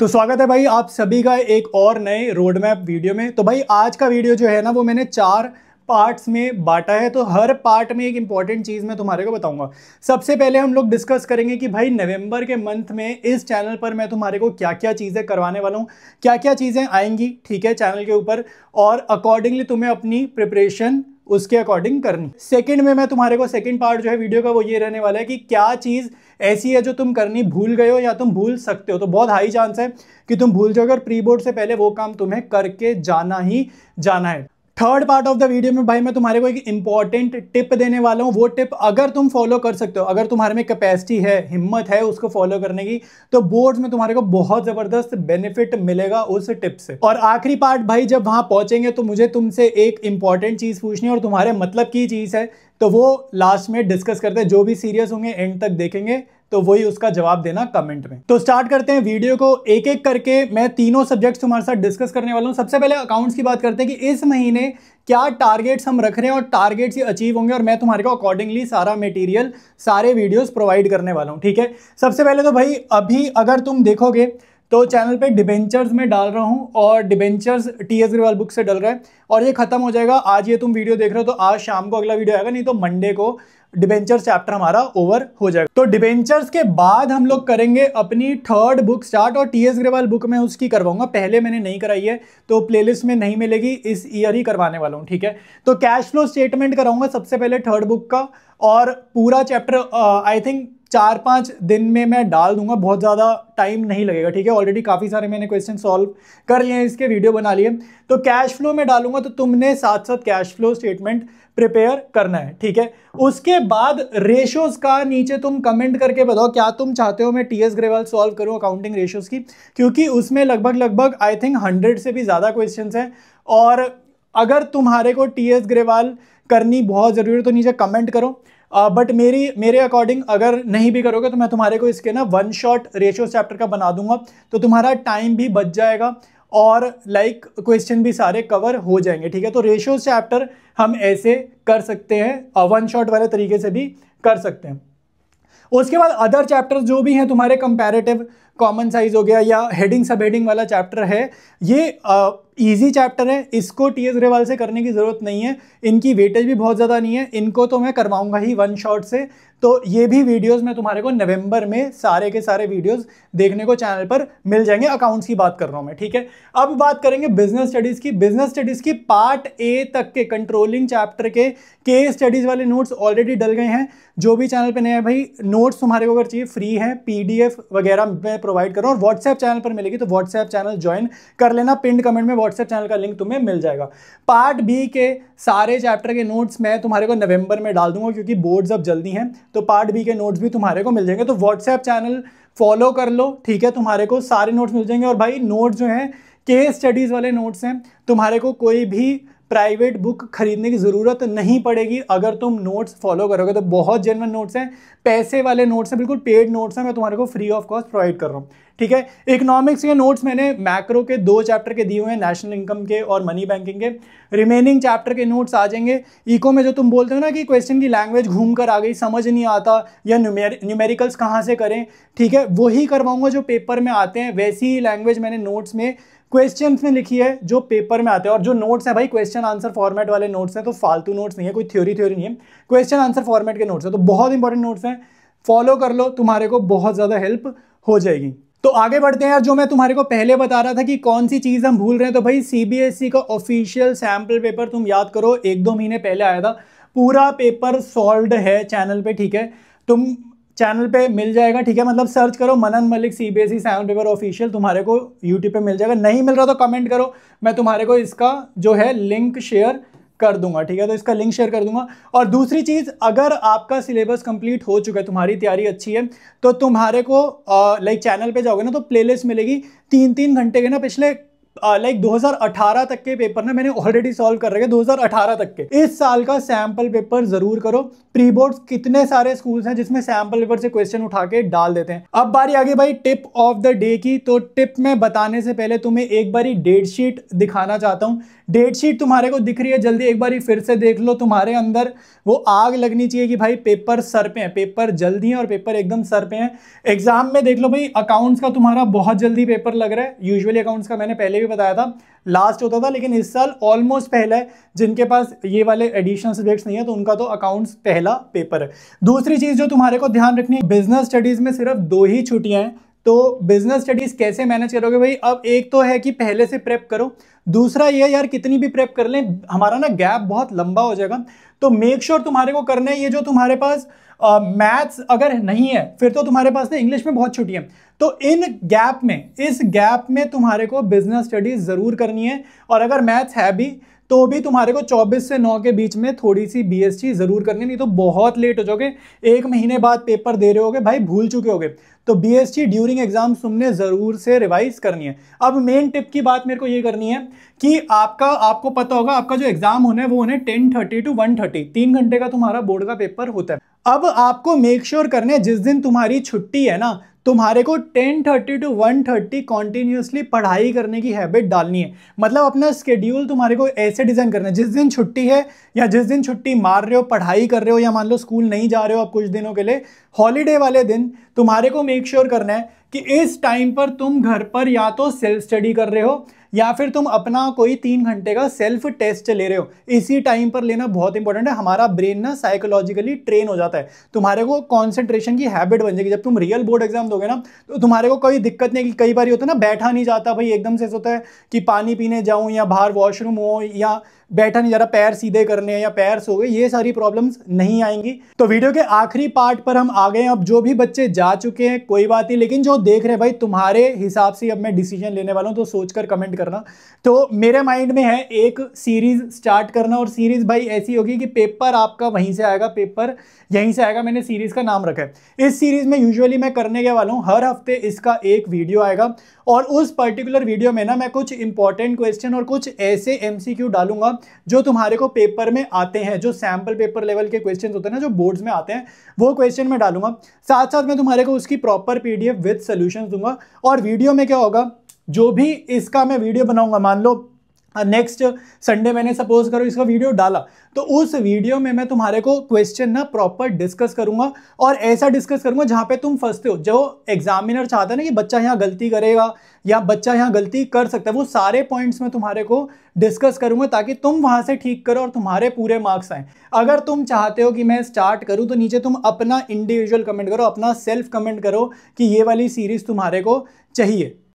तो स्वागत है भाई आप सभी का एक और नए रोड मैप वीडियो में। तो भाई आज का वीडियो जो है ना वो मैंने 4 पार्ट्स में बांटा है। तो हर पार्ट में एक इंपॉर्टेंट चीज़ मैं तुम्हारे को बताऊंगा। सबसे पहले हम लोग डिस्कस करेंगे कि भाई नवंबर के मंथ में इस चैनल पर मैं तुम्हारे को क्या क्या चीज़ें करवाने वाला हूँ, क्या क्या चीज़ें आएंगी, ठीक है, चैनल के ऊपर, और अकॉर्डिंगली तुम्हें अपनी प्रिपरेशन उसके अकॉर्डिंग करनी। सेकंड में मैं तुम्हारे को सेकंड पार्ट जो है वीडियो का वो ये रहने वाला है कि क्या चीज़ ऐसी है जो तुम करनी भूल गए हो या तुम भूल सकते हो। तो बहुत हाई चांस है कि तुम भूल जाओगे और प्री बोर्ड से पहले वो काम तुम्हें करके जाना ही जाना है। Third part of the video में भाई मैं तुम्हारे को एक इंपॉर्टेंट टिप देने वाला हूं। वो टिप अगर तुम फॉलो कर सकते हो, अगर तुम्हारे में कैपेसिटी है, हिम्मत है उसको फॉलो करने की, तो बोर्ड्स में तुम्हारे को बहुत जबरदस्त बेनिफिट मिलेगा उस टिप से। और आखिरी पार्ट भाई जब वहां पहुंचेंगे तो मुझे तुमसे एक इंपॉर्टेंट चीज पूछनी है और तुम्हारे मतलब की चीज है, तो वो लास्ट में डिस्कस करते हैं। जो भी सीरियस होंगे एंड तक देखेंगे तो वही उसका जवाब देना कमेंट में। तो स्टार्ट करते हैं वीडियो को। एक एक करके मैं तीनों सब्जेक्ट्स तुम्हारे साथ डिस्कस करने वाला हूं। सबसे पहले अकाउंट्स की बात करते हैं कि इस महीने क्या टारगेट्स हम रख रहे हैं और टारगेट्स ही अचीव होंगे, और मैं तुम्हारे को अकॉर्डिंगली सारा मटेरियल, सारे वीडियोस प्रोवाइड करने वाला हूं, ठीक है। सबसे पहले तो भाई अभी अगर तुम देखोगे तो चैनल पे डिबेंचर्स में डाल रहा हूं और debentures T S Grewal book से डल रहा है और ये खत्म हो जाएगा। आज ये तुम वीडियो देख रहे हो तो आज शाम को अगला वीडियो आएगा, नहीं तो मंडे को डिबेंचर्स चैप्टर हमारा ओवर हो जाएगा। तो डिबेंचर्स के बाद हम लोग करेंगे अपनी थर्ड बुक स्टार्ट, और टी एस ग्रेवाल बुक में उसकी करवाऊंगा। पहले मैंने नहीं कराई है तो प्लेलिस्ट में नहीं मिलेगी, इस ईयर ही करवाने वाला हूं, ठीक है। तो कैश फ्लो स्टेटमेंट कराऊंगा सबसे पहले थर्ड बुक का, और पूरा चैप्टर आई थिंक 4-5 दिन में मैं डाल दूंगा, बहुत ज़्यादा टाइम नहीं लगेगा, ठीक है। ऑलरेडी काफ़ी सारे मैंने क्वेश्चन सॉल्व कर लिए हैं, इसके वीडियो बना लिए। तो कैश फ्लो में डालूंगा तो तुमने साथ साथ कैश फ्लो स्टेटमेंट प्रिपेयर करना है, ठीक है। उसके बाद रेशियोज का नीचे तुम कमेंट करके बताओ क्या तुम चाहते हो मैं टी एस ग्रेवाल सॉल्व करूं अकाउंटिंग रेशियोज की, क्योंकि उसमें लगभग आई थिंक 100 से भी ज़्यादा क्वेश्चन हैं। और अगर तुम्हारे को टी एस ग्रेवाल करनी बहुत ज़रूरी है तो नीचे कमेंट करो। बट मेरे अकॉर्डिंग अगर नहीं भी करोगे तो मैं तुम्हारे को इसके ना वन शॉट रेशियो चैप्टर का बना दूंगा, तो तुम्हारा टाइम भी बच जाएगा और क्वेश्चन भी सारे कवर हो जाएंगे, ठीक है। तो रेशियो चैप्टर हम ऐसे कर सकते हैं, वन शॉट वाले तरीके से भी कर सकते हैं। उसके बाद अदर चैप्टर्स जो भी हैं तुम्हारे, कंपैरेटिव, कॉमन साइज हो गया या हेडिंग सब हेडिंग वाला चैप्टर है, ये इजी चैप्टर है, इसको टी एस ग्रेवाल से करने की जरूरत नहीं है, इनकी वेटेज भी बहुत ज़्यादा नहीं है, इनको तो मैं करवाऊंगा ही वन शॉट से। तो ये भी वीडियोस मैं तुम्हारे को नवंबर में सारे के सारे वीडियोस देखने को चैनल पर मिल जाएंगे। अकाउंट्स की बात कर रहा हूं मैं, ठीक है। अब बात करेंगे बिजनेस स्टडीज की। बिजनेस स्टडीज की पार्ट ए तक के कंट्रोलिंग चैप्टर के केस स्टडीज वाले नोट्स ऑलरेडी डल गए हैं। जो भी चैनल पे नए हैं भाई, नोट्स तुम्हारे को अगर चाहिए फ्री है, पीडीएफ वगैरह मैं प्रोवाइड कर रहा हूँ और व्हाट्सएप चैनल पर मिलेगी, तो व्हाट्सएप चैनल ज्वाइन कर लेना। पिंड कमेंट में व्हाट्सएप चैनल का लिंक तुम्हें मिल जाएगा। पार्ट बी के सारे चैप्टर के नोट्स मैं तुम्हारे को नवंबर में डाल दूंगा, क्योंकि बोर्ड्स अब जल्दी हैं, तो पार्ट बी के नोट्स भी तुम्हारे को मिल जाएंगे। तो व्हाट्सएप चैनल फॉलो कर लो, ठीक है, तुम्हारे को सारे नोट्स मिल जाएंगे। और भाई नोट्स जो हैं केस स्टडीज वाले नोट्स हैं, तुम्हारे को कोई भी प्राइवेट बुक खरीदने की जरूरत नहीं पड़ेगी अगर तुम नोट्स फॉलो करोगे। तो बहुत जेन्युइन नोट्स हैं, पैसे वाले नोट्स हैं, बिल्कुल पेड नोट्स हैं, मैं तुम्हारे को फ्री ऑफ कॉस्ट प्रोवाइड कर रहा हूँ, ठीक है। इकोनॉमिक्स के नोट्स मैंने मैक्रो के 2 चैप्टर के दिए हुए हैं, नेशनल इनकम के और मनी बैंकिंग के। रिमेनिंग चैप्टर के नोट्स आ जाएंगे। इको में जो तुम बोलते हो ना कि क्वेश्चन की लैंग्वेज घूम कर आ गई, समझ नहीं आता, या न्यूमेरिकल्स कहाँ से करें, ठीक है, वही करवाऊंगा जो पेपर में आते हैं। वैसी ही लैंग्वेज मैंने नोट्स में क्वेश्चंस में लिखी है जो पेपर में आते हैं। और जो नोट्स है भाई क्वेश्चन आंसर फॉर्मेट वाले नोट्स हैं, तो फालतू नोट्स नहीं है, कोई थ्योरी नहीं है, क्वेश्चन आंसर फॉर्मेट के नोट्स है। तो बहुत इंपॉर्टेंट नोट्स हैं, फॉलो कर लो, तुम्हारे को बहुत ज़्यादा हेल्प हो जाएगी। तो आगे बढ़ते हैं यार। जो मैं तुम्हारे को पहले बता रहा था कि कौन सी चीज़ हम भूल रहे हैं, तो भाई सीबीएसई का ऑफिशियल सैम्पल पेपर तुम याद करो, 1-2 महीने पहले आया था। पूरा पेपर सॉल्व्ड है चैनल पे, ठीक है, तुम चैनल पे मिल जाएगा, ठीक है। मतलब सर्च करो Manan Malik CBSE sample paper official, तुम्हारे को यूट्यूब पे मिल जाएगा। नहीं मिल रहा तो कमेंट करो, मैं तुम्हारे को इसका जो है लिंक शेयर कर दूंगा, ठीक है। तो इसका लिंक शेयर कर दूंगा। और दूसरी चीज, अगर आपका सिलेबस कंप्लीट हो चुका है, तुम्हारी तैयारी अच्छी है, तो तुम्हारे को चैनल पे जाओगे ना तो प्लेलिस्ट मिलेगी 3-3 घंटे के ना, पिछले लाइक 2018 तक के पेपर ना मैंने ऑलरेडी सॉल्व कर रखे, 2018 तक के। इस साल का सैंपल पेपर जरूर करो। प्री बोर्ड्स कितने सारे स्कूल्स हैं जिसमें सैंपल पेपर से क्वेश्चन उठा के डाल देते हैं। अब बारी आगे भाई टिप ऑफ द डे की। तो टिप में बताने से पहले तुम्हें एक बारी डेट शीट दिखाना चाहता हूं। डेट शीट तुम्हारे को दिख रही है, जल्दी एक बारी फिर से देख लो। तुम्हारे अंदर वो आग लगनी चाहिए कि भाई पेपर सर पे है, पेपर जल्दी है और पेपर एकदम सर पे है। एग्जाम में देख लो भाई, अकाउंट्स का तुम्हारा बहुत जल्दी पेपर लग रहा है। यूजुअली अकाउंट्स का मैंने पहले भी बताया था लास्ट होता था, लेकिन इस साल ऑलमोस्ट पहला है। जिनके पास ये वाले एडिशनल सब्जेक्ट्स नहीं है तो उनका तो अकाउंट्स पहला पेपर है। दूसरी चीज जो तुम्हारे को ध्यान रखनी है, बिजनेस स्टडीज में सिर्फ 2 ही छुट्टियां हैं। तो बिजनेस स्टडीज कैसे मैनेज करोगे भाई? अब एक तो है कि पहले से प्रेप करो, दूसरा ये यार कितनी भी प्रेप कर लें हमारा ना गैप बहुत लंबा हो जाएगा। तो मेक श्योर तुम्हारे को करना है, ये जो तुम्हारे पास मैथ्स अगर नहीं है फिर तो तुम्हारे पास ना इंग्लिश में बहुत छुट्टियां। तो इस गैप में तुम्हारे को बिजनेस स्टडीज जरूर करनी है। और अगर मैथ्स है भी तो भी तुम्हारे को 24 से 9 के बीच में थोड़ी सी बीएसटी जरूर करनी, नहीं तो बहुत लेट हो जाओगे। 1 महीने बाद पेपर दे रहे होगे भाई, भूल चुके होगे। तो बीएसटी ड्यूरिंग एग्जाम तुमने जरूर से रिवाइज करनी है। अब मेन टिप की बात मेरे को ये करनी है कि आपको पता होगा आपका जो एग्जाम होना है वो होना है 10:30 to 1:30, 3 घंटे का तुम्हारा बोर्ड का पेपर होता है। अब आपको मेक श्योर करना है जिस दिन तुम्हारी छुट्टी है ना, तुम्हारे को 10:30 to 1:30 कॉन्टिन्यूसली पढ़ाई करने की हैबिट डालनी है। मतलब अपना स्केड्यूल तुम्हारे को ऐसे डिजाइन करना है, जिस दिन छुट्टी है या जिस दिन छुट्टी मार रहे हो, पढ़ाई कर रहे हो, या मान लो स्कूल नहीं जा रहे हो अब कुछ दिनों के लिए, हॉलीडे वाले दिन तुम्हारे को मेक श्योर करना है कि इस टाइम पर तुम घर पर या तो सेल्फ स्टडी कर रहे हो या फिर तुम अपना कोई 3 घंटे का सेल्फ टेस्ट ले रहे हो। इसी टाइम पर लेना बहुत इंपॉर्टेंट है। हमारा ब्रेन ना साइकोलॉजिकली ट्रेन हो जाता है, तुम्हारे को कॉन्सेंट्रेशन की हैबिट बन जाएगी। जब तुम रियल बोर्ड एग्जाम दोगे ना तो तुम्हारे को कोई दिक्कत नहीं कि कई बार होता है ना बैठा नहीं जाता भाई, एकदम से होता है कि पानी पीने जाऊं या बाहर वॉशरूम हो या बैठा नहीं जा रहा, पैर सीधे करने या पैर सो गए, ये सारी प्रॉब्लम्स नहीं आएंगी। तो वीडियो के आखिरी पार्ट पर हम आ गए हैं। अब जो भी बच्चे जा चुके हैं कोई बात नहीं, लेकिन जो देख रहे हैं भाई तुम्हारे हिसाब से अब मैं डिसीजन लेने वाला हूं, तो सोचकर कमेंट करना। तो मेरे माइंड में है एक सीरीज स्टार्ट करना, और सीरीज भाई ऐसी होगी कि पेपर आपका वहीं से आएगा, पेपर यहीं से आएगा। मैंने सीरीज का नाम रखा है। इस सीरीज में यूजुअली मैं करने के वाला हूं हर हफ्ते इसका एक वीडियो आएगा, और उस पर्टिकुलर वीडियो में ना मैं कुछ इंपॉर्टेंट क्वेश्चन और कुछ ऐसे एमसीक्यू डालूंगा जो तुम्हारे को पेपर में आते हैं, जो सैंपल पेपर लेवल के क्वेश्चन होते हैं ना जो बोर्ड्स में आते हैं, वो क्वेश्चन मैं डालूंगा। साथ साथ मैं तुम्हारे को उसकी प्रॉपर पीडीएफ विद सॉल्यूशंस दूंगा। और वीडियो में क्या होगा, जो भी इसका मैं वीडियो बनाऊंगा, मान लो नेक्स्ट संडे मैंने सपोज करो इसका वीडियो डाला, तो उस वीडियो में मैं तुम्हारे को क्वेश्चन ना प्रॉपर डिस्कस करूंगा, और ऐसा डिस्कस करूंगा जहां पे तुम फंसते हो। जो एग्जामिनर चाहता है ना कि बच्चा यहां गलती करेगा या बच्चा यहां गलती कर सकता है, वो सारे पॉइंट्स में तुम्हारे को डिस्कस करूंगा ताकि तुम वहां से ठीक करो और तुम्हारे पूरे मार्क्स आए। अगर तुम चाहते हो कि मैं स्टार्ट करूं तो नीचे तुम अपना इंडिविजुअल कमेंट करो, अपना सेल्फ कमेंट करो कि ये वाली सीरीज तुम्हारे को चाहिए।